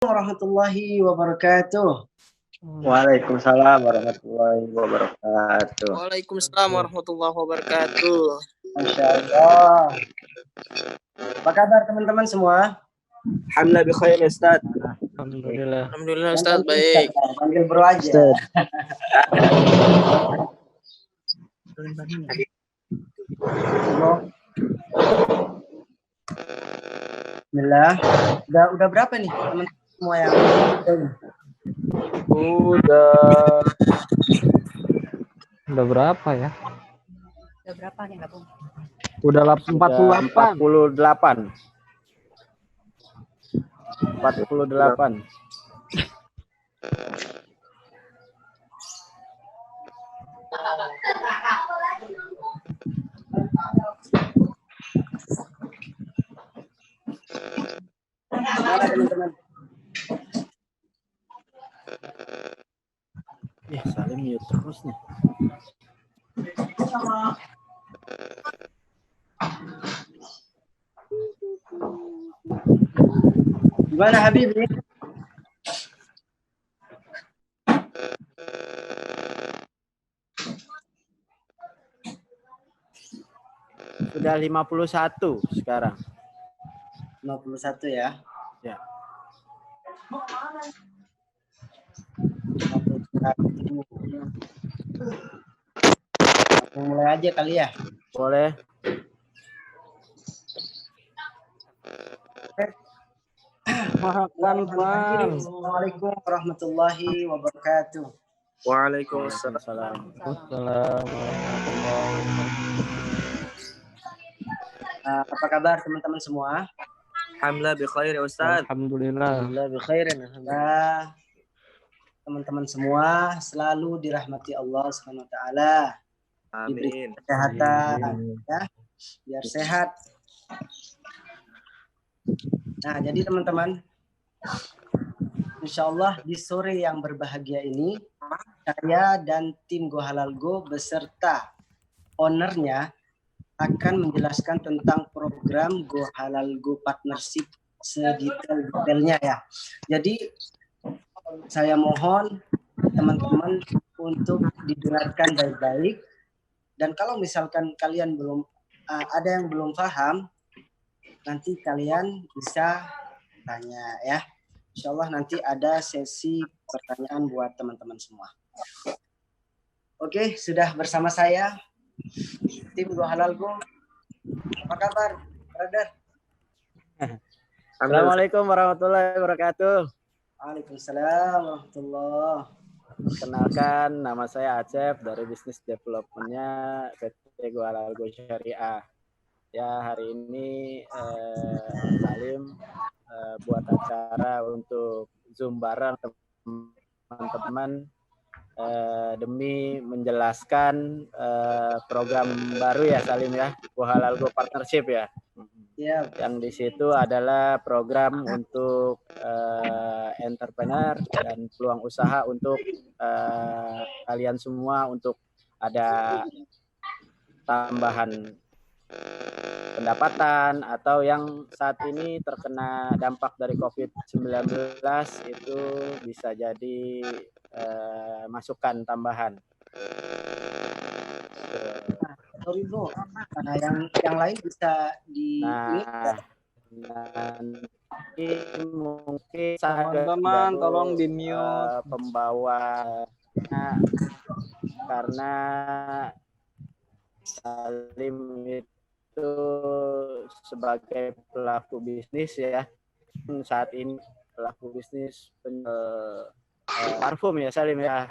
Warahmatullahi wabarakatuh. Waalaikumsalam warahmatullahi wabarakatuh. Waalaikumsalam warahmatullahi wabarakatuh. Masya Allah. Apa kabar teman-teman semua? Alhamdulillah bi khair Ustaz. Alhamdulillah. Alhamdulillah Ustaz baik. Panggil bro aja. Bismillah. Udah berapa nih teman-teman semua yang Udah berapa ya? Udah berapa nih gabung? Udah 48. 48. Gimana teman-teman? Salim mute terus nih. Gimana Habib? Sudah 51 sekarang. 51 ya. Ya. 51. Mulai aja kali ya. Boleh. Makan Bang. Assalamualaikum warahmatullahi wabarakatuh. Waalaikumsalam. Apa kabar teman-teman semua? Alhamdulillah bi khair ya Ustaz. Alhamdulillah. Alhamdulillah. Teman-teman semua selalu dirahmati Allah Subhanahu wa taala. Diberi Amin. kesehatan ya, biar sehat. Nah, jadi teman-teman, insya Allah di sore yang berbahagia ini, saya dan tim Go Halal Go beserta ownernya akan menjelaskan tentang program Go Halal Go Partnership sedetail-detailnya ya. Jadi saya mohon teman-teman untuk didengarkan baik-baik, dan kalau misalkan kalian belum ada yang belum paham, nanti kalian bisa tanya ya. Insya Allah nanti ada sesi pertanyaan buat teman-teman semua. Oke, sudah bersama saya tim Go Halal Go. Apa kabar, brother? Assalamualaikum warahmatullahi wabarakatuh. Waalaikumsalam warahmatullahi. Kenalkan, nama saya Acep dari bisnis developmentnya PT Go Halal Go Syariah. Ya, hari ini Salim buat acara untuk Zoom bareng teman-teman demi menjelaskan program baru ya Salim ya, Go Halal Go Partnership ya. Ya. Yang di situ adalah program untuk entrepreneur dan peluang usaha untuk kalian semua, untuk ada tambahan pendapatan atau yang saat ini terkena dampak dari COVID-19 itu bisa jadi masukan tambahan. Sorry bro, yang lain bisa di nanti mungkin teman-teman tolong di mute pembawa karena Salim itu sebagai pelaku bisnis ya, saat ini pelaku bisnis parfum ya Salim ya.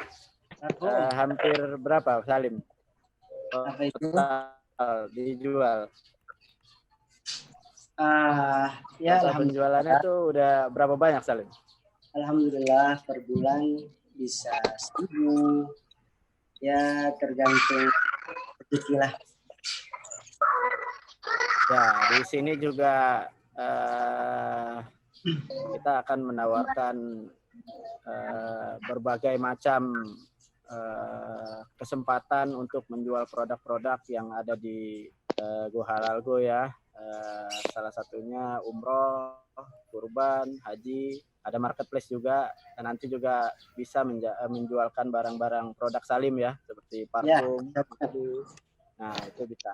Hampir berapa Salim? Apa itu? Dijual. Ya, penjualannya tuh udah berapa banyak Salim? Alhamdulillah per bulan bisa 1.000. Ya tergantung rezeki lah. Ya, di sini juga kita akan menawarkan berbagai macam kesempatan untuk menjual produk-produk yang ada di Go Halal Go ya. Salah satunya umroh, kurban, haji ada marketplace juga, dan nanti juga bisa menjualkan barang-barang produk Salim ya, seperti parfum. Nah, itu bisa.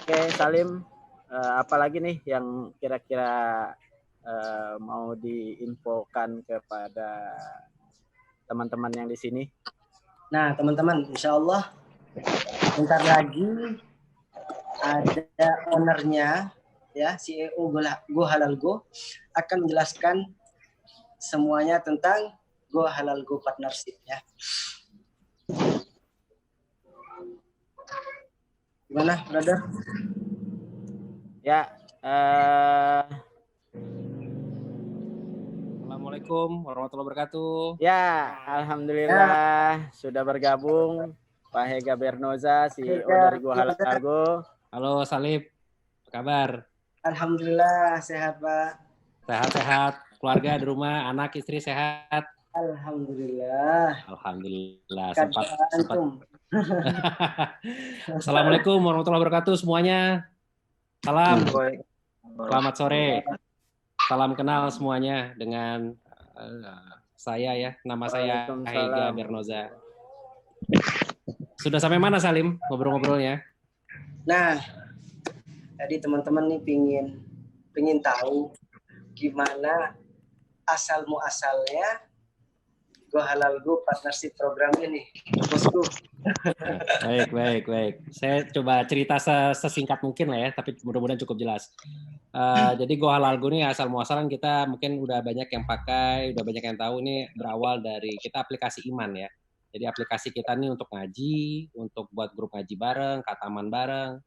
Oke, Salim, apalagi nih yang kira-kira mau diinfokan kepada teman-teman yang di sini? Nah, teman-teman, insya Allah bentar lagi ada ownernya, ya, CEO Go Halal Go akan menjelaskan semuanya tentang Go Halal Go Partnership ya. Gimana, brother? Ya, Assalamualaikum warahmatullahi wabarakatuh. ya, alhamdulillah sudah bergabung Pak Hega Bernoza, CEO dari Go Halal Go. Halo Salib, apa kabar? Alhamdulillah sehat, Pak. Sehat-sehat, keluarga di rumah, anak istri sehat. Alhamdulillah. Alhamdulillah. Sempat. Assalamualaikum warahmatullahi wabarakatuh semuanya. Salam. Selamat sore. Salam kenal semuanya dengan saya ya. Nama saya Hega Bernoza. Sudah sampai mana Salim ngobrol-ngobrolnya? Nah, tadi teman-teman nih pingin tahu gimana asal muasalnya Go Halal Go Partnership Program ini, bosku. Baik. Saya coba cerita sesingkat mungkin lah ya, tapi mudah-mudahan cukup jelas. Jadi Go Halal Go ini asal muasalan kita mungkin udah banyak yang pakai, udah banyak yang tahu, ini berawal dari kita aplikasi iman ya. Jadi aplikasi kita nih untuk ngaji, untuk buat grup ngaji bareng, kataman bareng.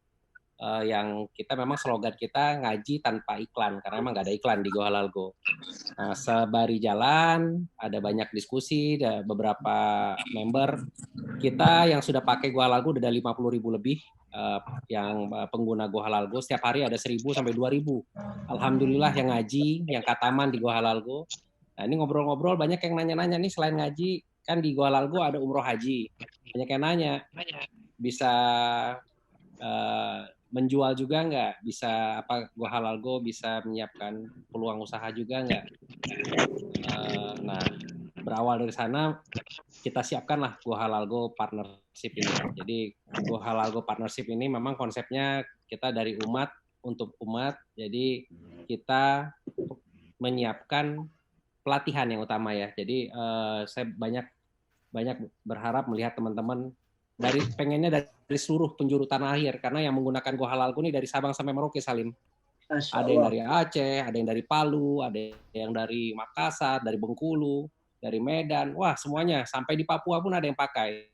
Yang kita memang slogan kita ngaji tanpa iklan, karena memang nggak ada iklan di Go Halal Go. Nah, sebari jalan, ada banyak diskusi, ada beberapa member kita yang sudah pakai Go Halal Go udah ada 50.000 lebih yang pengguna Go Halal Go. Setiap hari ada 1.000 sampai 2.000. Alhamdulillah yang ngaji, yang kataman di Go Halal Go. Nah, ini ngobrol-ngobrol banyak yang nanya-nanya nih, selain ngaji, kan di Go Halal Go ada umroh haji. Banyak yang nanya, bisa menjual juga nggak? Bisa apa Go Halal Go bisa menyiapkan peluang usaha juga nggak? Nah, berawal dari sana kita siapkanlah Go Halal Go Partnership ini. Jadi Go Halal Go Partnership ini memang konsepnya kita dari umat untuk umat. Jadi kita menyiapkan pelatihan yang utama ya. Jadi saya banyak berharap melihat teman-teman pengennya dari seluruh penjuru tanah air, karena yang menggunakan Go Halal Go ini dari Sabang sampai Merauke, Salim. Ada yang dari Aceh, ada yang dari Palu, ada yang dari Makassar, dari Bengkulu, dari Medan, wah semuanya, sampai di Papua pun ada yang pakai.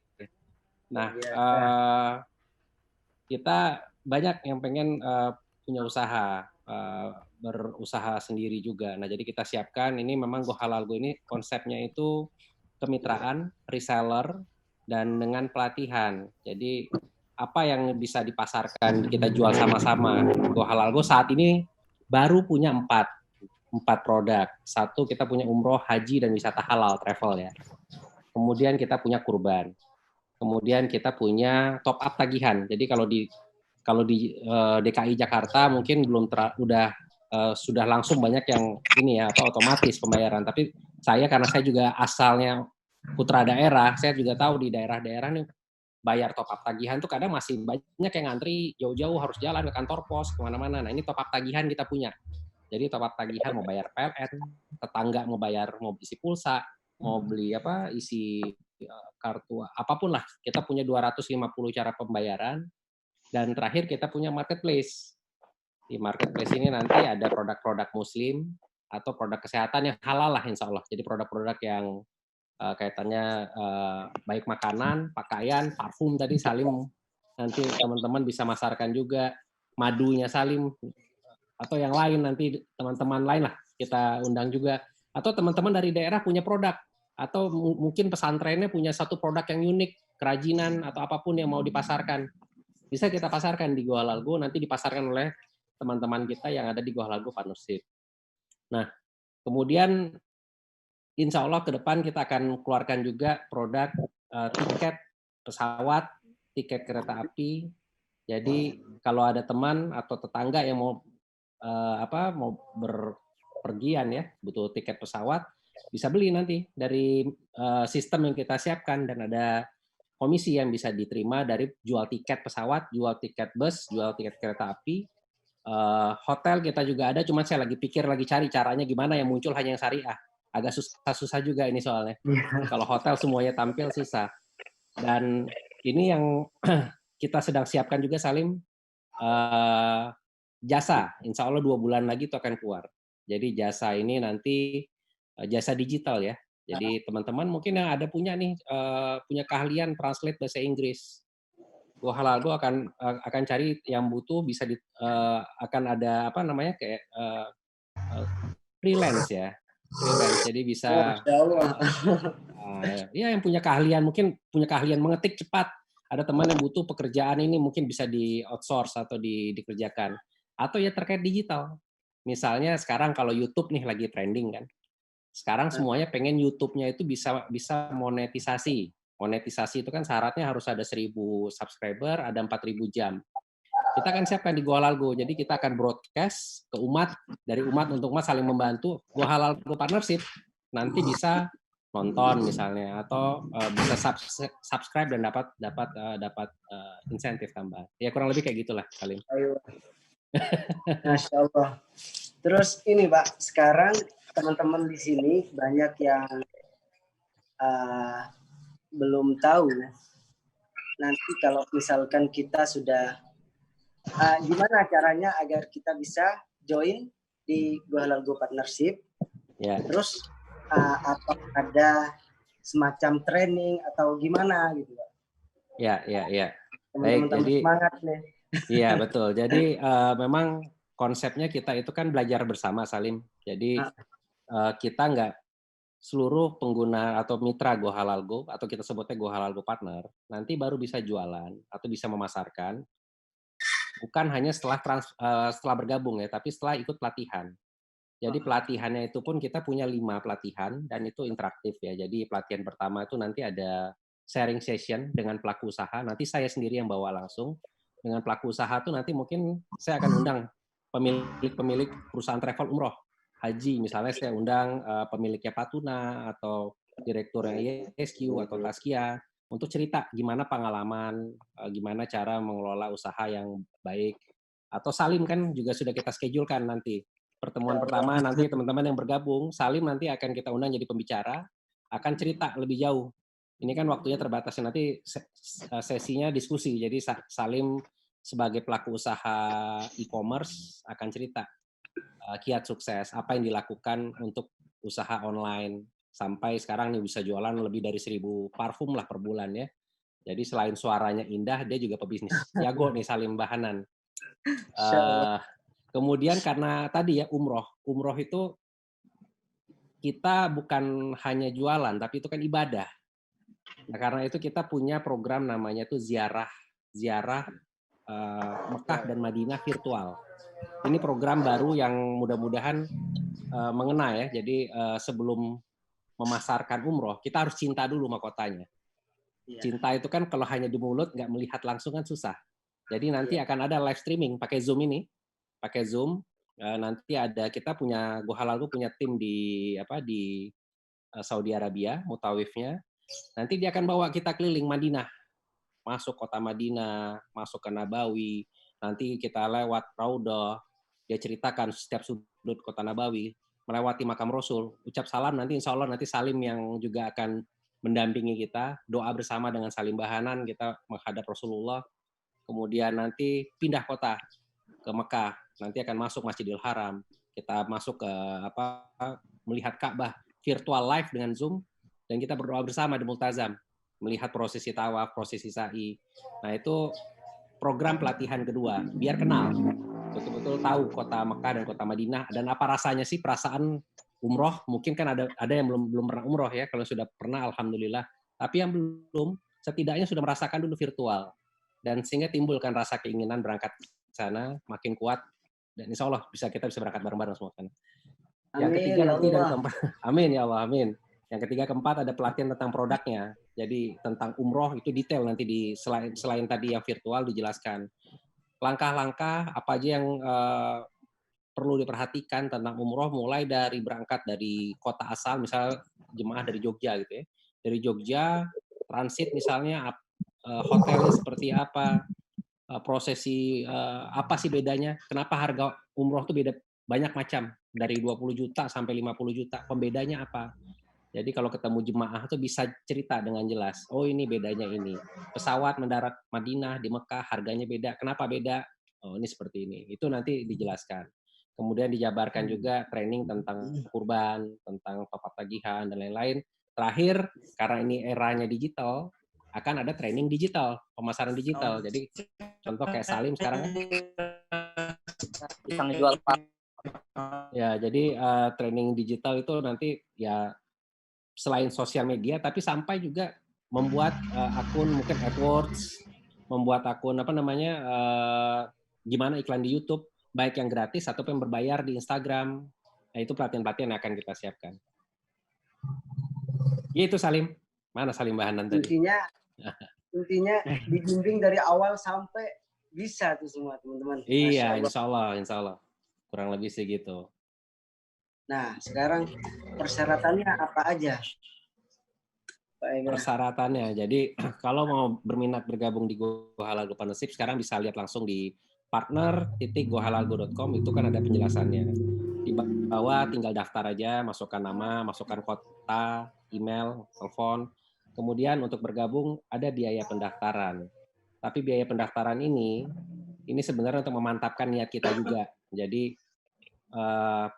Nah, kita banyak yang pengen punya usaha, berusaha sendiri juga. Nah, jadi kita siapkan, ini memang Go Halal Go ini konsepnya itu kemitraan, reseller, dan dengan pelatihan. Jadi apa yang bisa dipasarkan kita jual sama-sama. Go Halal Go saat ini baru punya 4 produk. Satu, kita punya umroh, haji, dan wisata halal travel ya. Kemudian kita punya kurban. Kemudian kita punya top up tagihan. Jadi kalau di DKI Jakarta mungkin sudah langsung banyak yang ini ya, otomatis pembayaran. Tapi karena saya juga asalnya putra daerah, saya juga tahu di daerah-daerah nih bayar top up tagihan tuh kadang masih banyak yang ngantri jauh-jauh, harus jalan ke kantor pos kemana-mana. Nah, ini top up tagihan kita punya. Jadi top up tagihan mau bayar PLN, tetangga mau isi pulsa, mau beli isi kartu, apapun lah. Kita punya 250 cara pembayaran. Dan terakhir kita punya marketplace. Di marketplace ini nanti ada produk-produk muslim atau produk kesehatan yang halal lah insya Allah. Jadi produk-produk yang kaitannya baik makanan, pakaian, parfum tadi Salim nanti teman-teman bisa masarkan juga, madunya Salim atau yang lain nanti teman-teman lain lah kita undang juga, atau teman-teman dari daerah punya produk atau mungkin pesantrennya punya satu produk yang unik, kerajinan atau apapun yang mau dipasarkan, bisa kita pasarkan di Go Halal Go, nanti dipasarkan oleh teman-teman kita yang ada di Go Halal Go Partnership. Nah, kemudian insya Allah ke depan kita akan keluarkan juga produk tiket pesawat, tiket kereta api. Jadi kalau ada teman atau tetangga yang mau pergian ya, butuh tiket pesawat, bisa beli nanti dari sistem yang kita siapkan, dan ada komisi yang bisa diterima dari jual tiket pesawat, jual tiket bus, jual tiket kereta api. Hotel kita juga ada, cuma saya lagi cari caranya gimana yang muncul hanya yang syariah. Agak susah juga ini soalnya. Kalau hotel semuanya tampil susah. Dan ini yang kita sedang siapkan juga, Salim, jasa. Insya Allah 2 bulan lagi itu akan keluar. Jadi jasa ini nanti jasa digital ya. Jadi teman-teman mungkin yang ada punya keahlian translate bahasa Inggris, Go Halal Go akan cari yang butuh, bisa akan ada kayak freelance ya, freelance. Jadi bisa ya yang punya keahlian, mungkin punya keahlian mengetik cepat. Ada teman yang butuh pekerjaan ini mungkin bisa di outsource atau dikerjakan. Atau ya terkait digital. Misalnya sekarang kalau YouTube nih lagi trending kan. Sekarang semuanya pengen YouTube-nya itu bisa monetisasi. Monetisasi itu kan syaratnya harus ada 1.000 subscriber, ada 4.000 jam. Kita akan siapkan di Go Halal Go. Jadi kita akan broadcast ke umat, dari umat untuk umat saling membantu. Go Halal Go Partnership nanti bisa nonton misalnya, atau bisa subscribe dan dapat insentif tambahan. Ya kurang lebih kayak gitulah, Salim. Masya Allah. Terus ini Pak, sekarang teman-teman di sini banyak yang belum tahu. Nanti kalau misalkan kita sudah, gimana caranya agar kita bisa join di Go Halal Go Partnership? Ya. Terus apa ada semacam training atau gimana gitu Pak? Ya. Teman-teman jadi semangat nih. Iya betul. Jadi memang konsepnya kita itu kan belajar bersama, Salim. Jadi kita nggak seluruh pengguna atau mitra Go Halal Go, atau kita sebutnya Go Halal Go Partner, nanti baru bisa jualan atau bisa memasarkan. Bukan hanya setelah bergabung ya, tapi setelah ikut pelatihan. Jadi pelatihannya itu pun kita punya 5 pelatihan dan itu interaktif ya. Jadi pelatihan pertama itu nanti ada sharing session dengan pelaku usaha. Nanti saya sendiri yang bawa langsung. Dengan pelaku usaha itu nanti mungkin saya akan undang pemilik perusahaan travel umroh, haji. Misalnya saya undang pemiliknya Patuna atau direkturnya ISQ atau Taskia untuk cerita gimana pengalaman, gimana cara mengelola usaha yang baik. Atau Salim kan juga sudah kita schedulekan nanti. Pertemuan pertama nanti teman-teman yang bergabung, Salim nanti akan kita undang jadi pembicara, akan cerita lebih jauh. Ini kan waktunya terbatas, nanti sesinya diskusi. Jadi Salim sebagai pelaku usaha e-commerce akan cerita kiat sukses, apa yang dilakukan untuk usaha online. Sampai sekarang nih bisa jualan lebih dari 1.000 parfum lah per bulan ya. Jadi selain suaranya indah, dia juga pebisnis. Jago nih Salim Bahanan. Kemudian karena tadi ya umroh itu kita bukan hanya jualan, tapi itu kan ibadah. Nah, karena itu kita punya program namanya itu ziarah Mekah dan Madinah virtual. Ini program baru yang mudah-mudahan mengena ya. Jadi sebelum memasarkan umroh, kita harus cinta dulu sama kotanya. Cinta itu kan kalau hanya di mulut, nggak melihat langsung kan susah. Jadi nanti akan ada live streaming pakai Zoom ini. Pakai Zoom, nanti ada kita punya Go Halal Go punya tim di Saudi Arabia, mutawifnya. Nanti dia akan bawa kita keliling Madinah, masuk kota Madinah, masuk ke Nabawi, nanti kita lewat Raudhah, dia ceritakan setiap sudut kota Nabawi, melewati makam Rasul, ucap salam, nanti insya Allah nanti Salim yang juga akan mendampingi kita, doa bersama dengan Salim Bahanan, kita menghadap Rasulullah, kemudian nanti pindah kota ke Mekah, nanti akan masuk Masjidil Haram, kita masuk ke melihat Ka'bah virtual live dengan Zoom, dan kita berdoa bersama di Multazam, melihat prosesi tawaf, prosesi sa'i. Nah itu program pelatihan kedua, biar kenal, betul-betul tahu kota Mekah dan kota Madinah, dan apa rasanya sih perasaan umroh. Mungkin kan ada yang belum pernah umroh ya, kalau sudah pernah alhamdulillah, tapi yang belum setidaknya sudah merasakan dulu virtual, dan sehingga timbulkan rasa keinginan berangkat ke sana makin kuat, dan insya Allah kita bisa berangkat bareng-bareng semua kan. Yang ketiga nanti dan keempat, amin ya Allah, amin. Yang ketiga keempat ada pelatihan tentang produknya. Jadi tentang umroh itu detail nanti selain tadi yang virtual dijelaskan. Langkah-langkah apa aja yang perlu diperhatikan tentang umroh mulai dari berangkat dari kota asal, misal jemaah dari Jogja gitu ya. Dari Jogja transit misalnya hotelnya seperti apa, prosesi apa sih bedanya? Kenapa harga umroh tuh beda banyak macam dari 20 juta sampai 50 juta. Pembedanya apa? Jadi kalau ketemu jemaah tuh bisa cerita dengan jelas. Oh ini bedanya ini. Pesawat mendarat Madinah di Mekah harganya beda. Kenapa beda? Oh ini seperti ini. Itu nanti dijelaskan. Kemudian dijabarkan juga training tentang kurban, tentang top up tagihan dan lain-lain. Terakhir karena ini eranya digital, akan ada training digital, pemasaran digital. Jadi contoh kayak Salim sekarang kan. Bisa ngejual pak. Ya jadi training digital itu nanti ya selain sosial media, tapi sampai juga membuat akun mungkin AdWords, membuat akun gimana iklan di YouTube, baik yang gratis ataupun yang berbayar di Instagram. Nah itu pelatihan-pelatihan yang akan kita siapkan. Gitu Salim. Mana Salim Bahanan tadi? Intinya dibimbing dari awal sampai bisa tuh semua teman-teman. Iya, insya Allah. Kurang lebih segitu. Nah, sekarang persyaratannya apa aja? Persyaratannya, jadi kalau mau berminat bergabung di Go Halal Go Partnership, sekarang bisa lihat langsung di partner.gohalalgo.com, itu kan ada penjelasannya. Di bawah tinggal daftar aja, masukkan nama, masukkan kota, email, telepon. Kemudian untuk bergabung ada biaya pendaftaran. Tapi biaya pendaftaran ini sebenarnya untuk memantapkan niat kita juga. Jadi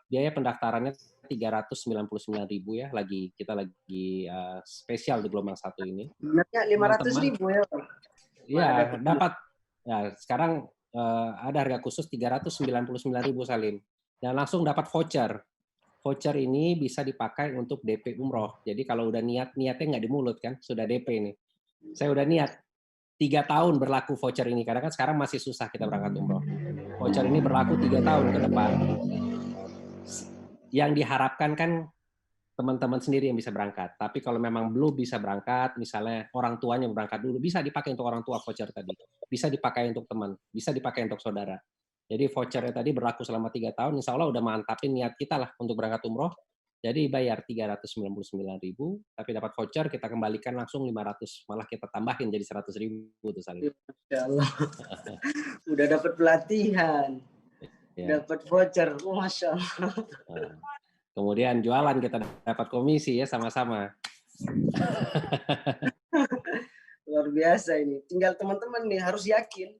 biaya pendaftarannya 399.000 ya, kita lagi spesial di gelombang 1 ini. Sebenarnya 500.000 ya. Iya, dapat. Ya, sekarang ada harga khusus 399.000 Salim. Dan langsung dapat voucher. Voucher ini bisa dipakai untuk DP umroh. Jadi kalau udah niatnya nggak di mulut kan, sudah DP nih. Saya udah niat 3 tahun berlaku voucher ini, karena kan sekarang masih susah kita berangkat umroh. Voucher ini berlaku 3 tahun ke depan. Yang diharapkan kan teman-teman sendiri yang bisa berangkat. Tapi kalau memang belum bisa berangkat, misalnya orang tuanya berangkat dulu, bisa dipakai untuk orang tua voucher tadi. Bisa dipakai untuk teman, bisa dipakai untuk saudara. Jadi vouchernya tadi berlaku selama 3 tahun, insya Allah udah mantapin niat kita lah untuk berangkat umroh. Jadi bayar 399.000, tapi dapat voucher, kita kembalikan langsung 500, malah kita tambahin jadi 100.000 tuh Salim. Ya Allah. Udah dapat pelatihan. Ya. Dapat voucher, Masya Allah. Nah, kemudian jualan kita dapat komisi ya sama-sama. Luar biasa ini. Tinggal teman-teman nih harus yakin,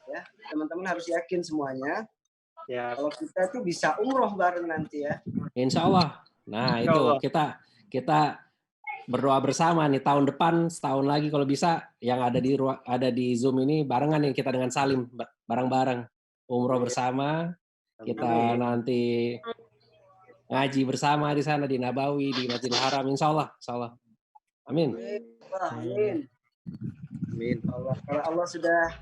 ya teman-teman harus yakin semuanya. Ya. Kalau kita tuh bisa umroh bareng nanti ya. Insya Allah. Nah itu kita berdoa bersama nih tahun depan setahun lagi kalau bisa yang ada di Zoom ini barengan yang kita dengan Salim bareng-bareng. Umroh bersama, kita nanti ngaji bersama di sana di Nabawi, di Masjidil Haram, insya Allah. Amin. Amin. Kalau Allah sudah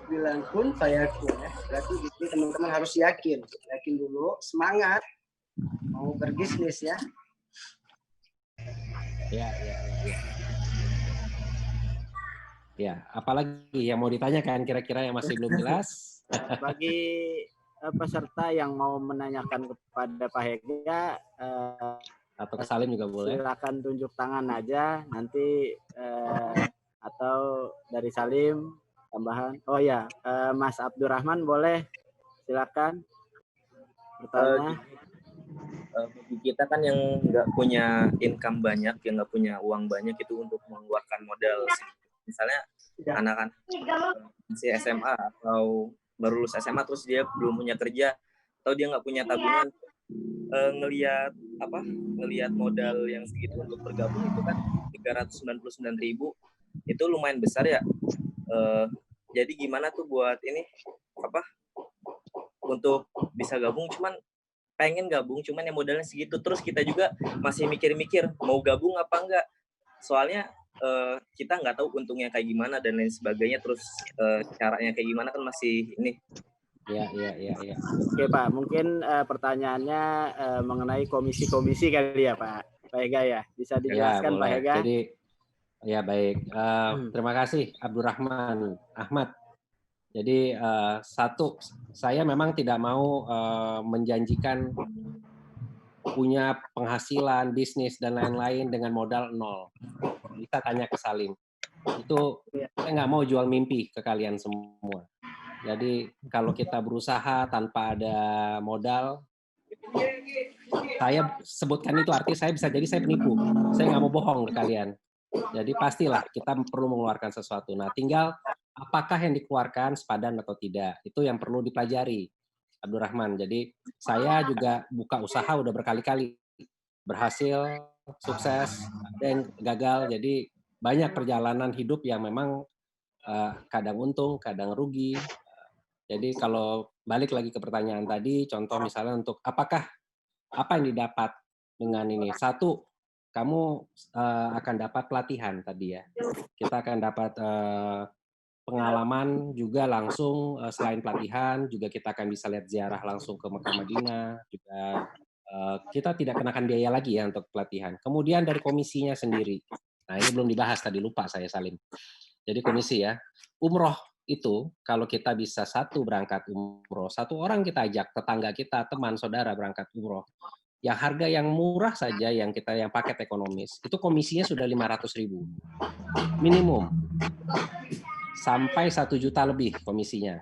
bilang kun fayakun ya, berarti di sini teman-teman harus yakin dulu, semangat mau berbisnis ya. Ya, apalagi yang mau ditanyakan kira-kira yang masih belum jelas? Bagi peserta yang mau menanyakan kepada Pak Hega atau ke Salim juga boleh. Silakan tunjuk tangan aja nanti atau dari Salim tambahan. Oh ya, Mas Abdurrahman boleh silakan bertanya. Bagi kita kan yang nggak punya income banyak, yang nggak punya uang banyak itu untuk mengeluarkan modal. Misalnya anak-anak si SMA atau baru lulus SMA terus dia belum punya kerja atau dia nggak punya tabungan, ngelihat modal yang segitu untuk bergabung itu kan 399.000 itu lumayan besar ya. Jadi gimana tuh buat ini untuk bisa gabung, cuman pengen gabung cuman yang modalnya segitu, terus kita juga masih mikir-mikir mau gabung apa enggak, soalnya kita nggak tahu untungnya kayak gimana dan lain sebagainya, terus caranya kayak gimana kan masih ini. Ya. Oke Pak, mungkin pertanyaannya mengenai komisi-komisi kali ya Pak Hega ya, bisa dijelaskan Pak Hega? Jadi ya baik, terima kasih Abdurrahman Ahmad. Jadi satu, saya memang tidak mau menjanjikan punya penghasilan, bisnis, dan lain-lain dengan modal nol. Bisa tanya ke Salim. Itu saya nggak mau jual mimpi ke kalian semua. Jadi kalau kita berusaha tanpa ada modal, saya sebutkan itu artinya saya bisa jadi saya penipu. Saya nggak mau bohong ke kalian. Jadi pastilah kita perlu mengeluarkan sesuatu. Nah, tinggal apakah yang dikeluarkan sepadan atau tidak. Itu yang perlu dipelajari, Abdurrahman. Jadi saya juga buka usaha udah berkali-kali. Berhasil, sukses, ada yang gagal. Jadi banyak perjalanan hidup yang memang kadang untung, kadang rugi. Jadi kalau balik lagi ke pertanyaan tadi, contoh misalnya untuk apa yang didapat dengan ini? Satu, kamu akan dapat pelatihan tadi ya. Kita akan dapat pengalaman juga langsung selain pelatihan, juga kita akan bisa lihat ziarah langsung ke Mekah Madinah, juga kita tidak kenakan biaya lagi ya untuk pelatihan. Kemudian dari komisinya sendiri. Nah, ini belum dibahas tadi, lupa saya Salim. Jadi komisi ya. Umroh itu kalau kita bisa berangkat umroh, satu orang kita ajak, tetangga kita, teman, saudara berangkat umroh. Yang harga yang murah saja yang paket ekonomis, itu komisinya sudah 500.000. Minimum. Sampai 1 juta lebih komisinya.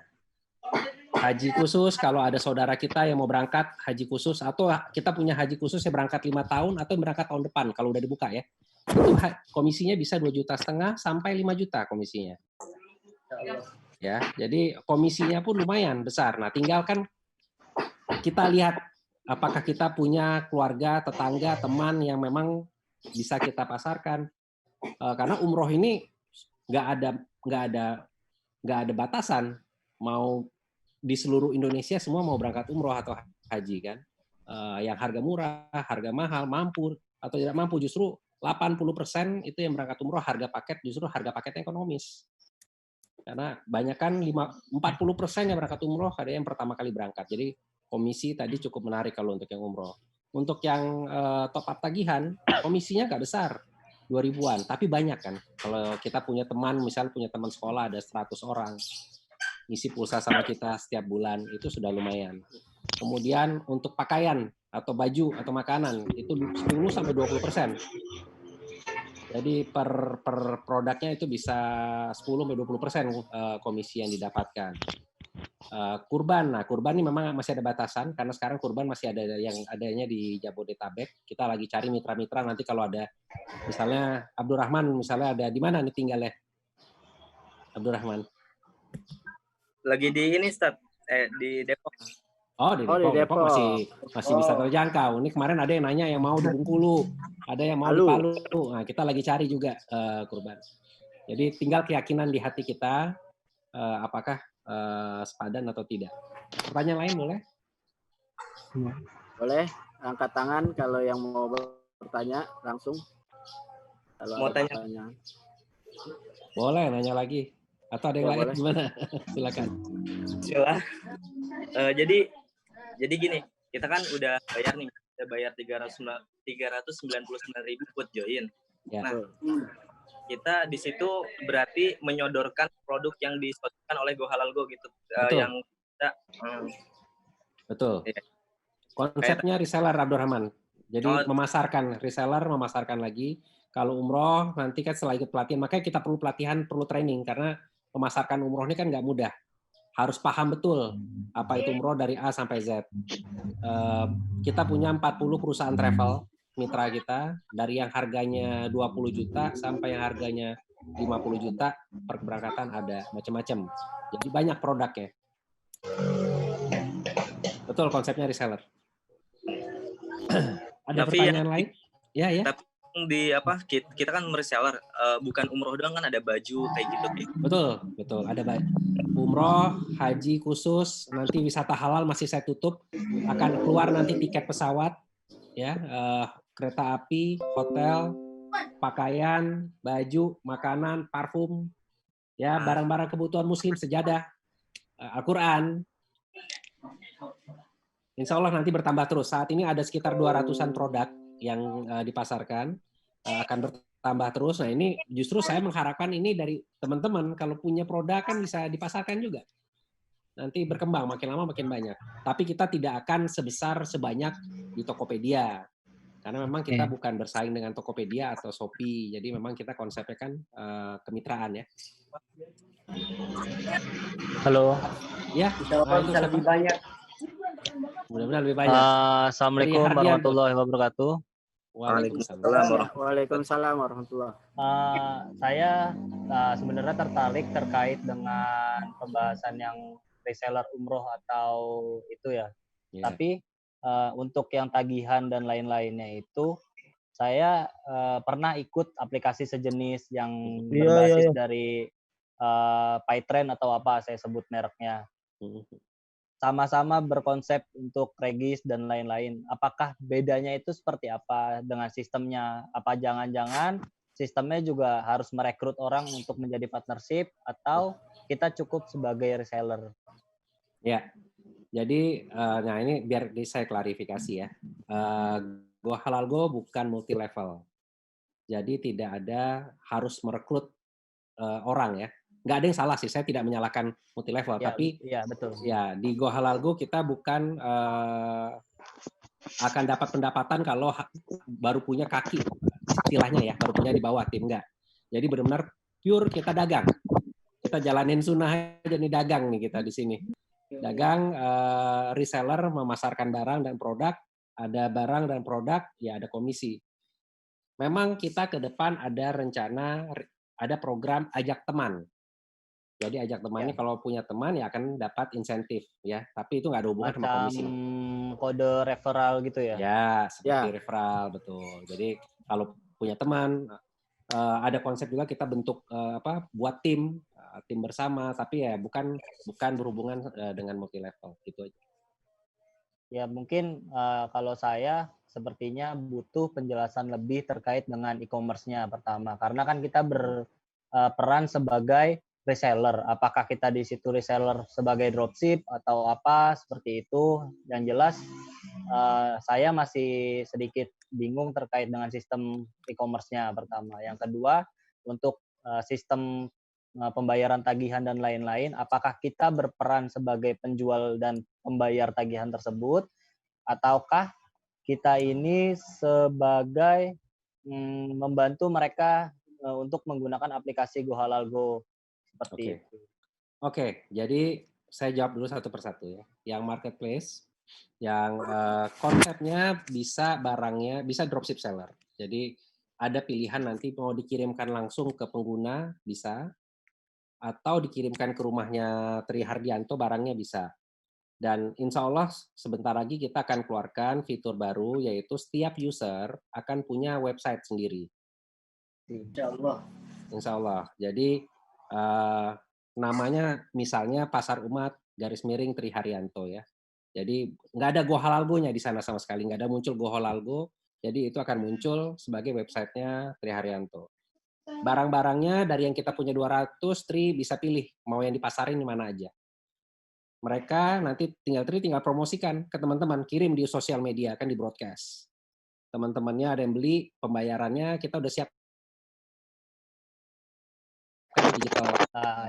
Haji khusus, kalau ada saudara kita yang mau berangkat haji khusus, atau kita punya haji khusus yang berangkat 5 tahun, atau berangkat tahun depan, kalau udah dibuka ya, itu komisinya bisa 2,5 juta sampai 5 juta komisinya. Ya, jadi komisinya pun lumayan besar. Nah, tinggal kan kita lihat apakah kita punya keluarga, tetangga, teman yang memang bisa kita pasarkan. Karena umroh ini nggak ada batasan. Mau di seluruh Indonesia semua mau berangkat umroh atau haji kan. Yang harga murah, harga mahal, mampu atau tidak mampu, justru 80% itu yang berangkat umroh harga paket ekonomis. Karena banyak kan 40% yang berangkat umroh ada yang pertama kali berangkat. Jadi komisi tadi cukup menarik kalau untuk yang umroh. Untuk yang top up tagihan, komisinya nggak besar, 2.000-an, tapi banyak kan. Kalau kita punya teman, misalnya punya teman sekolah ada 100 orang, ngisi pulsa sama kita setiap bulan, itu sudah lumayan. Kemudian untuk pakaian atau baju atau makanan, itu 10-20%. Jadi per produknya itu bisa 10-20% komisi yang didapatkan. Kurban, kurban ini memang masih ada batasan karena sekarang kurban masih ada yang adanya di Jabodetabek. Kita lagi cari mitra-mitra, nanti kalau ada, misalnya Abdurrahman, misalnya ada di mana nih tinggalnya, Abdurrahman? Lagi di ini, Ustaz, di Depok. Oh, di Depok masih bisa terjangkau. Ini kemarin ada yang nanya yang mau di Bengkulu, ada yang mau di Palu. Nah, kita lagi cari juga kurban. Jadi tinggal keyakinan di hati kita, apakah sepadan atau tidak. Pertanyaan lain boleh? Boleh, angkat tangan kalau yang mau bertanya langsung. Kalau mau tanya. Pertanyaan. Boleh nanya lagi. Atau ada yang lain gimana? Silakan. Jadi gini, kita kan udah bayar nih, kita bayar 399.000 buat join. Ya. Nah, kita di situ berarti menyodorkan produk yang disodorkan oleh Go Halal Go gitu. Betul. Yang kita betul. Ya. Konsepnya reseller, Abdurrahman. Jadi reseller memasarkan lagi. Kalau umroh nanti kan setelah ikut pelatihan, makanya kita perlu pelatihan, perlu training karena memasarkan umroh ini kan nggak mudah. Harus paham betul apa itu umroh dari A sampai Z. Kita punya 40 perusahaan travel mitra kita, dari yang harganya 20 juta sampai yang harganya 50 juta per keberangkatan ada, macam-macam. Jadi banyak produknya. Betul konsepnya reseller. Ada pertanyaan lain? Ya. Tapi kita kan reseller, bukan umroh doang kan, ada baju kayak gitu. Betul. Ada umroh, haji khusus, nanti wisata halal masih saya tutup, akan keluar nanti tiket pesawat, ya, kereta api, hotel, pakaian, baju, makanan, parfum, ya, barang-barang kebutuhan muslim, sejadah, Al-Quran. Insya Allah nanti bertambah terus. Saat ini ada sekitar 200-an produk yang dipasarkan, akan bertambah terus. Nah, ini justru saya mengharapkan ini dari teman-teman, kalau punya produk kan bisa dipasarkan juga. nanti berkembang, makin lama makin banyak. Tapi kita tidak akan sebesar sebanyak di Tokopedia. Karena memang kita bukan bersaing dengan Tokopedia atau Shopee. Jadi memang kita konsepnya kan kemitraan ya. Halo. Ya, Insya Allah bisa lebih banyak. Mudah-mudahan lebih banyak. Assalamualaikum warahmatullahi wabarakatuh. Waalaikumsalam warahmatullahi. Saya sebenarnya tertarik terkait dengan pembahasan yang reseller umroh atau itu ya. Yeah. Tapi untuk yang tagihan dan lain-lainnya itu saya pernah ikut aplikasi sejenis yang berbasis dari Paytrend atau apa saya sebut mereknya. Sama-sama berkonsep untuk regis dan lain-lain. Apakah bedanya itu seperti apa dengan sistemnya? Apa jangan-jangan sistemnya juga harus merekrut orang untuk menjadi partnership atau kita cukup sebagai reseller? Ya, jadi nah ini biar saya klarifikasi ya. Go Halal Go bukan multi level. Jadi tidak ada harus merekrut orang ya. Nggak ada yang salah sih, saya tidak menyalahkan multi level, Ya, tapi ya betul. ya di Go Halal Go kita bukan akan dapat pendapatan kalau baru punya kaki, istilahnya ya, baru punya di bawah tim, enggak. Jadi benar-benar pure kita dagang, kita jalanin sunnah aja nih, dagang nih kita di sini. Dagang, reseller memasarkan barang dan produk, ada barang dan produk, ya ada komisi. Memang kita ke depan ada rencana, ada program ajak teman. Jadi ajak temannya kalau punya teman ya akan dapat insentif ya, tapi itu nggak ada hubungan sama komisi. Kode referral gitu ya? Ya, seperti referral, betul. Jadi kalau punya teman, ada konsep juga kita bentuk buat tim bersama, tapi ya bukan berhubungan dengan multi level gitu aja. Ya mungkin kalau saya sepertinya butuh penjelasan lebih terkait dengan e-commerce-nya pertama, karena kan kita berperan sebagai reseller. Apakah kita di situ reseller sebagai dropship atau apa seperti itu? Yang jelas saya masih sedikit bingung terkait dengan sistem e-commerce-nya pertama. Yang kedua, untuk sistem pembayaran tagihan dan lain-lain, apakah kita berperan sebagai penjual dan pembayar tagihan tersebut, ataukah kita ini sebagai membantu mereka untuk menggunakan aplikasi Go Halal Go seperti itu. Oke, jadi saya jawab dulu satu persatu ya. Yang marketplace, yang konsepnya bisa barangnya, bisa dropship seller. Jadi ada pilihan nanti mau dikirimkan langsung ke pengguna, bisa. Atau dikirimkan ke rumahnya Tri Hardianto, barangnya bisa. Dan insya Allah sebentar lagi kita akan keluarkan fitur baru, yaitu setiap user akan punya website sendiri. Insya Allah. Insya Allah. Jadi namanya misalnya Pasar Umat _ Tri Haryanto ya. Jadi nggak ada Go Halal Go-nya di sana sama sekali, nggak ada muncul Go Halal Go. Jadi itu akan muncul sebagai websitenya Tri Haryanto. Barang-barangnya dari yang kita punya 200, Tri bisa pilih mau yang dipasarin di mana aja. Mereka nanti Tri tinggal promosikan ke teman-teman, kirim di sosial media, kan di broadcast. Teman-temannya ada yang beli, pembayarannya kita udah siap digital,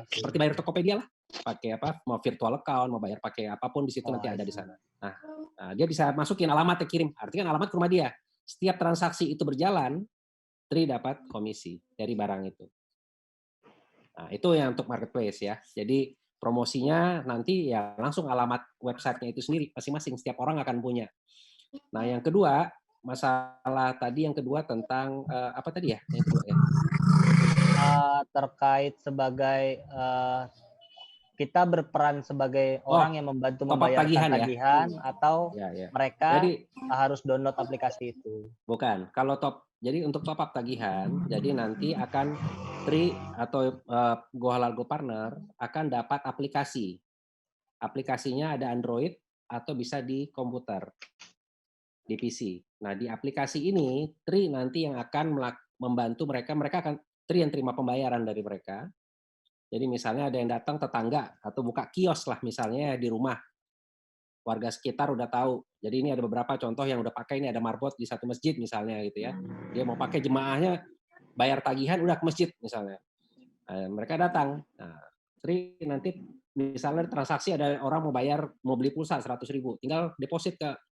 seperti bayar Tokopedia lah, pakai mau virtual account, mau bayar pakai apapun di situ nanti ada di sana. Nah, dia bisa masukin alamatnya, kirim, artinya alamat ke rumah dia. Setiap transaksi itu berjalan, Tri dapat komisi dari barang itu. Nah, itu yang untuk marketplace ya. Jadi promosinya nanti ya langsung alamat websitenya itu sendiri, masing-masing setiap orang akan punya. Nah, yang kedua, masalah tadi yang kedua tentang apa tadi ya? Yang kedua, ya. Terkait sebagai kita berperan sebagai orang yang membantu membayarkan tagihan ya? Atau mereka harus download aplikasi itu? Bukan. Kalau jadi untuk top up tagihan, jadi nanti akan Tri atau Go Halal Go Partner akan dapat aplikasi. Aplikasinya ada Android atau bisa di komputer, di PC. Nah, di aplikasi ini Tri nanti yang akan membantu mereka akan Tri yang terima pembayaran dari mereka. Jadi misalnya ada yang datang tetangga atau buka kios lah misalnya di rumah. Warga sekitar udah tahu. Jadi ini ada beberapa contoh yang udah pakai, ini ada marbot di satu masjid misalnya gitu ya. Dia mau pakai jemaahnya bayar tagihan udah ke masjid misalnya. Mereka datang. Nah, Tri nanti misalnya transaksi ada orang mau beli pulsa 100.000, tinggal deposit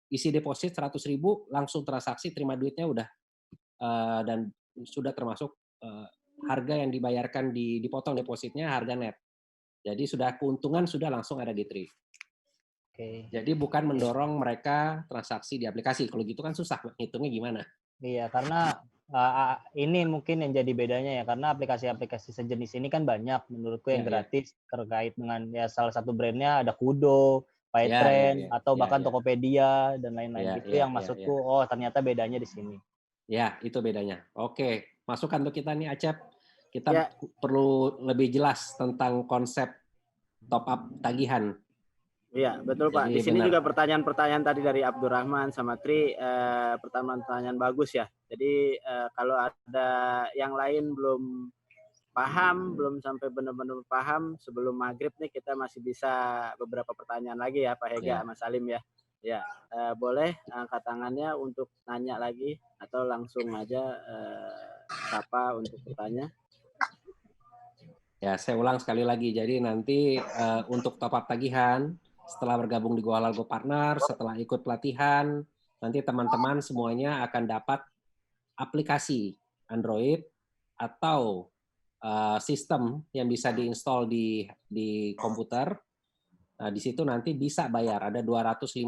isi deposit 100.000, langsung transaksi, terima duitnya udah dan sudah termasuk harga yang dibayarkan dipotong depositnya harga net. Jadi sudah keuntungan sudah langsung ada di Tri. Oke. Jadi bukan mendorong mereka transaksi di aplikasi. Kalau gitu kan susah ngitungnya gimana? Iya, karena ini mungkin yang jadi bedanya ya, karena aplikasi-aplikasi sejenis ini kan banyak menurutku yang gratis terkait dengan ya salah satu brandnya ada Kudo, Paytrend, atau bahkan Tokopedia dan lain-lain. Itu yang maksudku, oh ternyata bedanya di sini. Ya, itu bedanya. Oke, masukan untuk kita nih Acep. Kita perlu lebih jelas tentang konsep top up tagihan. Iya, betul Pak. Di sini juga pertanyaan-pertanyaan tadi dari Abdurrahman sama Tri, pertanyaan bagus ya. Jadi kalau ada yang lain belum paham, belum sampai benar-benar paham, sebelum maghrib nih kita masih bisa beberapa pertanyaan lagi ya Pak Hega, Mas Salim ya. Ya, boleh angkat tangannya untuk nanya lagi atau langsung aja sapa untuk bertanya. Ya, saya ulang sekali lagi. Jadi nanti untuk top up tagihan, setelah bergabung di Go Halal Go Partner, setelah ikut pelatihan, nanti teman-teman semuanya akan dapat aplikasi Android atau sistem yang bisa diinstal di komputer. Nah, di situ nanti bisa bayar. Ada 250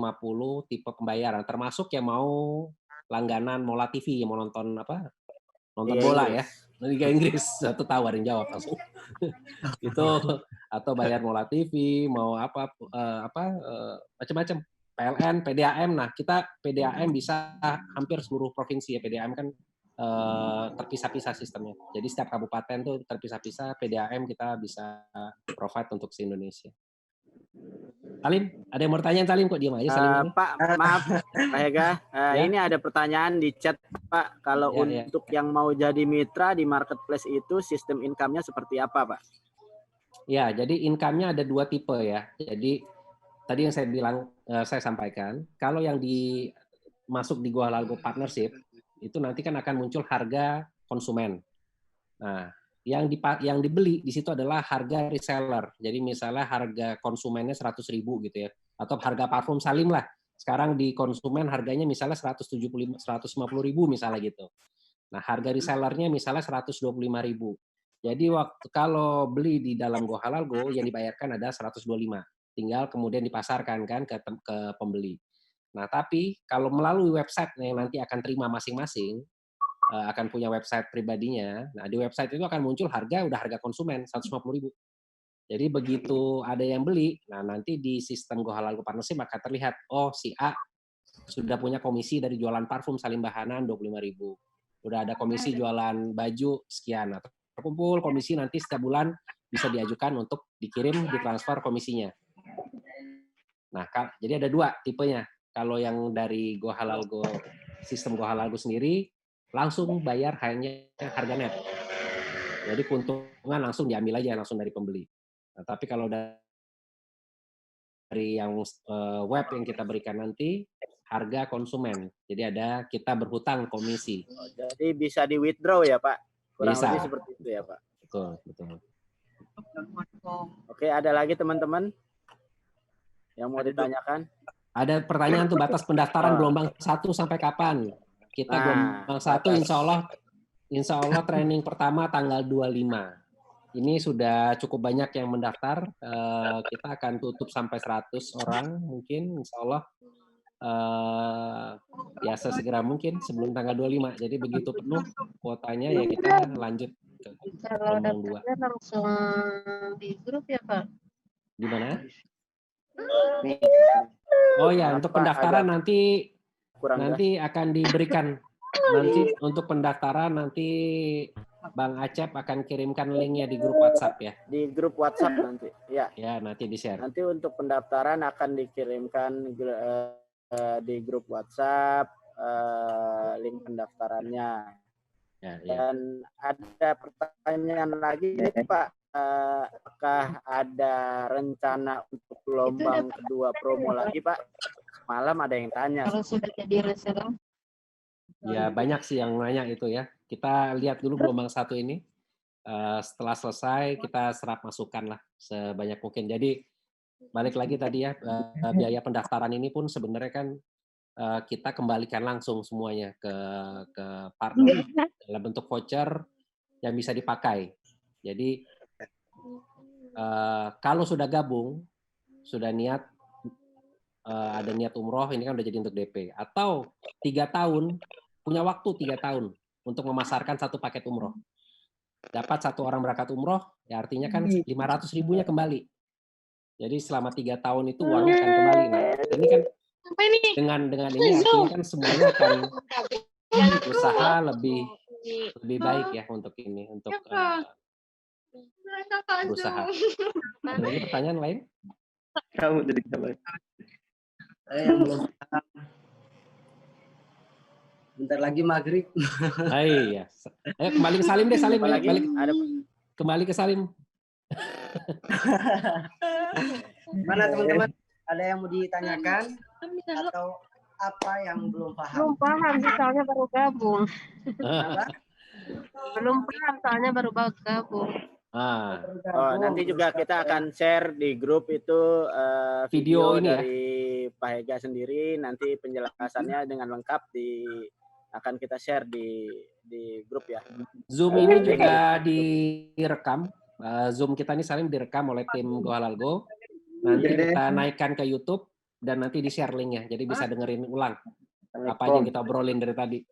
tipe pembayaran, termasuk yang mau langganan Mola TV, yang mau nonton bola ya. Liga Inggris, satu tahu ada yang jawab langsung. Itu atau bayar Mola TV, mau macam-macam. PLN, PDAM. Nah, kita PDAM bisa hampir seluruh provinsi ya. PDAM kan terpisah-pisah sistemnya. Jadi setiap kabupaten tuh terpisah-pisah. PDAM kita bisa provide untuk se-Indonesia. Salim, ada yang mau tanya Salim kok diam aja Salim. Pak, maaf Pak Hega, ini ada pertanyaan di chat Pak. Kalau untuk yang mau jadi mitra di marketplace itu sistem income-nya seperti apa Pak? Ya, jadi income-nya ada 2 tipe ya. Jadi tadi yang saya sampaikan, kalau yang masuk di Go Halal Go Partnership itu nanti kan akan muncul harga konsumen. Nah, yang dibeli di situ adalah harga reseller. Jadi misalnya harga konsumennya 100.000 gitu ya, atau harga parfum Salim lah. Sekarang di konsumen harganya misalnya 150.000 misalnya gitu. Nah, harga resellernya misalnya 125.000. Jadi kalau beli di dalam Go Halal Go yang dibayarkan ada 125. Tinggal kemudian dipasarkan kan ke pembeli. Nah, tapi kalau melalui website yang nanti akan terima masing-masing, akan punya website pribadinya. Nah, di website itu akan muncul udah harga konsumen 150.000. Jadi begitu ada yang beli, nah nanti di sistem Go Halal Go Partnership akan terlihat, oh si A sudah punya komisi dari jualan parfum Salim Bahanan 25.000. Udah ada komisi jualan baju sekian. Nah, terkumpul komisi nanti setiap bulan bisa diajukan untuk dikirim, ditransfer komisinya. Nah, jadi ada 2 tipenya. Kalau yang dari Go Halal Go, sistem Go Halal Go sendiri, langsung bayar hanya harga net. Jadi keuntungan langsung diambil aja langsung dari pembeli. Nah, tapi kalau dari yang web yang kita berikan nanti harga konsumen. Jadi kita berhutang komisi. Jadi bisa di withdraw ya Pak? Kurang bisa. lebih seperti itu ya Pak? Betul. Oke, ada lagi teman-teman yang mau ditanyakan? Ada pertanyaan tuh, batas pendaftaran gelombang 1 sampai kapan? Kita gelombang 1 insya Allah training pertama tanggal 25. Ini sudah cukup banyak yang mendaftar. Kita akan tutup sampai 100 orang mungkin insya Allah. Ya sesegera mungkin sebelum tanggal 25. Jadi begitu penuh kuotanya ya kita lanjut ke gelombang 2. Langsung di grup ya Pak? Gimana? Oh ya, untuk pendaftaran nanti akan diberikan. Nanti untuk pendaftaran nanti Bang Acep akan kirimkan linknya di grup WhatsApp ya. Di grup WhatsApp nanti. Ya. Ya, nanti di-share. Nanti untuk pendaftaran akan dikirimkan di grup WhatsApp link pendaftarannya. Ya. Dan ada pertanyaan lagi nih Pak. Apakah ada rencana untuk gelombang kedua promo lagi Pak? Malam ada yang tanya. Kalau sudah jadi reseller? Ya banyak sih yang nanya itu ya. Kita lihat dulu gelombang 1 ini. setelah selesai kita serap masukan lah sebanyak mungkin. Jadi balik lagi tadi ya, biaya pendaftaran ini pun sebenarnya kan kita kembalikan langsung semuanya ke partner dalam bentuk voucher yang bisa dipakai. Jadi kalau sudah gabung, sudah niat ada niat umroh, ini kan udah jadi untuk DP. Atau 3 tahun, punya waktu 3 tahun untuk memasarkan satu paket umroh. Dapat satu orang berangkat umroh, ya artinya kan 500 ribunya kembali. Jadi selama 3 tahun itu uangnya akan kembali. Nah, ini kan dengan ini artinya kan semuanya akan usaha lebih baik ya untuk ini, untuk berusaha. Ada lagi pertanyaan lain? Kamu jadi kabar. Yang belum paham. Bentar lagi maghrib. Iya. Ayo kembali ke Salim deh, Salim. Apalagi ada Kembali ke Salim. Mana teman-teman? Ada yang mau ditanyakan atau apa yang belum paham? Belum paham sih, soalnya baru gabung. Apa? Belum paham soalnya baru gabung. Oh, nanti juga kita akan share di grup itu video ini dari Pak Hega sendiri. Nanti penjelasannya dengan lengkap akan kita share di grup ya. Zoom ini juga direkam. Zoom kita ini Salim direkam oleh tim Go Halal Go. Nanti kita naikkan ke YouTube dan nanti di-share linknya. Jadi bisa dengerin ulang apa aja yang kita obrolin dari tadi.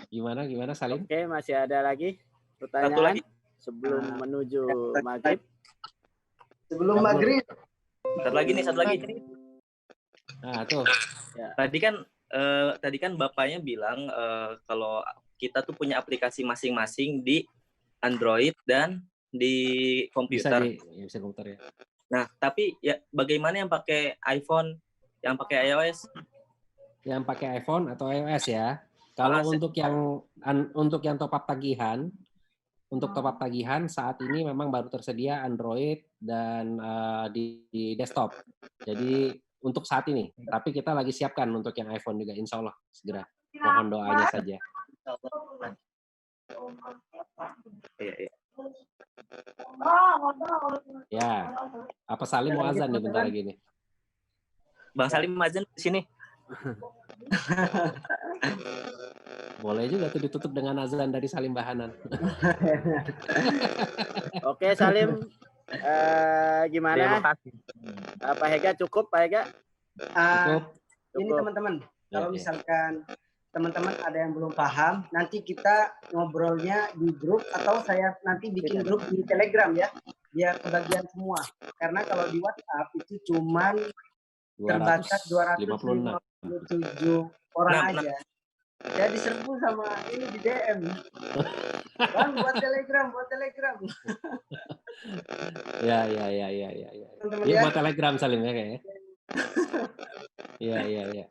Gimana Salim? Oke, masih ada lagi pertanyaan? Satu lagi. Sebelum menuju maghrib. Sebelum maghrib. Satu lagi. Nah, tuh. Ya. Tadi kan Bapaknya bilang kalau kita tuh punya aplikasi masing-masing di Android dan di komputer. Bisa komputer ya. Nah, tapi ya bagaimana yang pakai iPhone, yang pakai iOS? Yang pakai iPhone atau iOS ya. Kalau untuk yang top up tagihan, saat ini memang baru tersedia Android dan di desktop. Jadi untuk saat ini, tapi kita lagi siapkan untuk yang iPhone juga, insya Allah segera. Mohon doanya saja. Iya. Ya, apa Salim mau azan nih bentar lagi nih? Bang Salim azan di sini. Boleh juga tuh ditutup dengan azan dari Salim Bahanan. Oke, Salim. Gimana? Pak Hega cukup, Pak Hega? Cukup. Ini teman-teman, kalau misalkan teman-teman ada yang belum paham, nanti kita ngobrolnya di grup atau saya nanti bikin grup di Telegram ya, biar kebagian semua. Karena kalau di WhatsApp itu cuman terbatas 257 orang aja. Saya diserbu sama ini di DM. Bang, buat Telegram. Ya. Ini buat Telegram Salim ya kayaknya. Iya.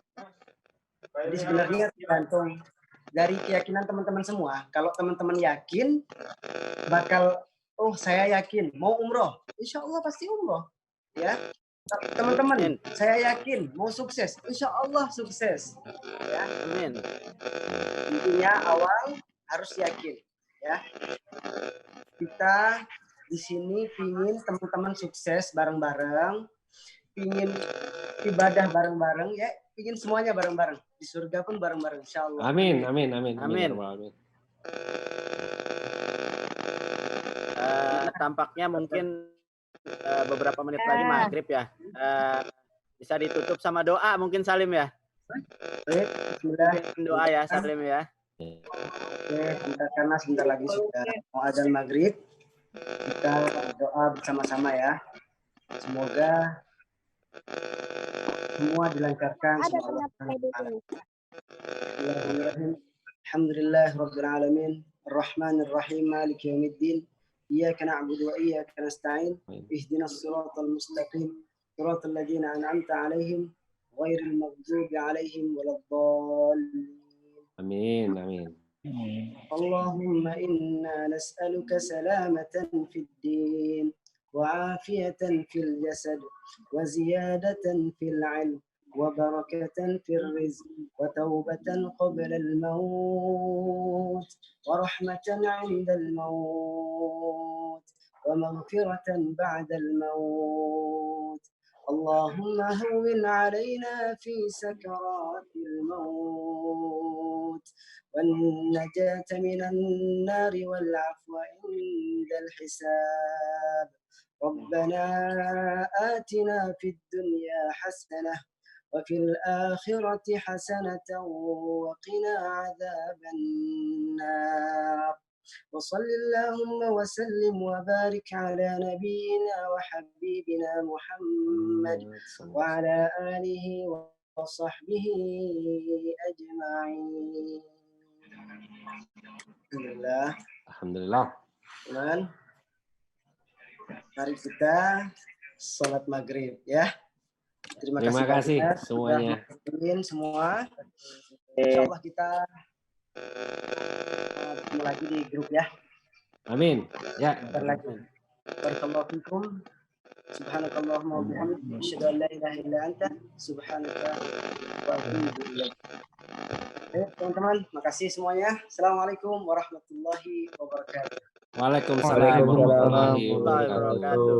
Jadi sebenarnya tergantung dari keyakinan teman-teman semua. Kalau teman-teman yakin bakal, saya yakin mau umroh, insya Allah pasti umroh, ya. Teman-teman, saya yakin mau sukses, insya Allah sukses, ya. Amin. Intinya awal harus yakin, ya. Kita di sini pingin teman-teman sukses bareng-bareng, pingin ibadah bareng-bareng, ya. Pingin semuanya bareng-bareng. Di surga pun bareng-bareng, insya Allah. Amin. Tampaknya mungkin beberapa menit lagi maghrib ya. Bisa ditutup sama doa mungkin Salim ya. Bismillah. Doa ya Salim ya. Karena sebentar lagi sudah mau azan maghrib, kita doa bersama-sama ya. Semoga semua dilancarkan. Bismillahirrahmanirrahim. Alhamdulillah rabbil alamin. Ar-Rahmanir Rahim. Maliki yaumiddin. Iyyaka na'budu wa iyyaka nasta'in. Ihdinas siratal mustaqim. Siratal ladzina an'amta 'alaihim ghairil maghdubi 'alaihim waladdallin. Amin. Allahumma inna nas'aluka salamatan fid din وعافية في الجسد وزيادة في العلم وبركة في الرزق وتوبة قبل الموت ورحمة عند الموت ومغفرة بعد الموت. اللهم هون علينا في سكرات الموت والنجاة من النار والعفو عند الحساب. ربنا آتنا في الدنيا حسنة وفي الآخرة حسنة وقنا عذاب النار. وصل اللهم وسلم وبارك على نبينا وحبيبنا محمد وعلى آله وصحبه أجمعين. Alhamdulillah. Alhamdulillah. Teman, mari kita sholat maghrib ya. Terima kasih banyak semuanya. Semua. Insya Allah kita ketemu lagi di grup ya. Amin. Ya. Bentar lagi. Barakallahu fikum. Subhanakallahumma wa bihamdika asyhadu an la ilaha illa anta subhanaka wa atubu ilaik. Teman-teman, makasih semuanya. Assalamualaikum warahmatullahi wabarakatuh. Waalaikumsalam warahmatullahi wabarakatuh.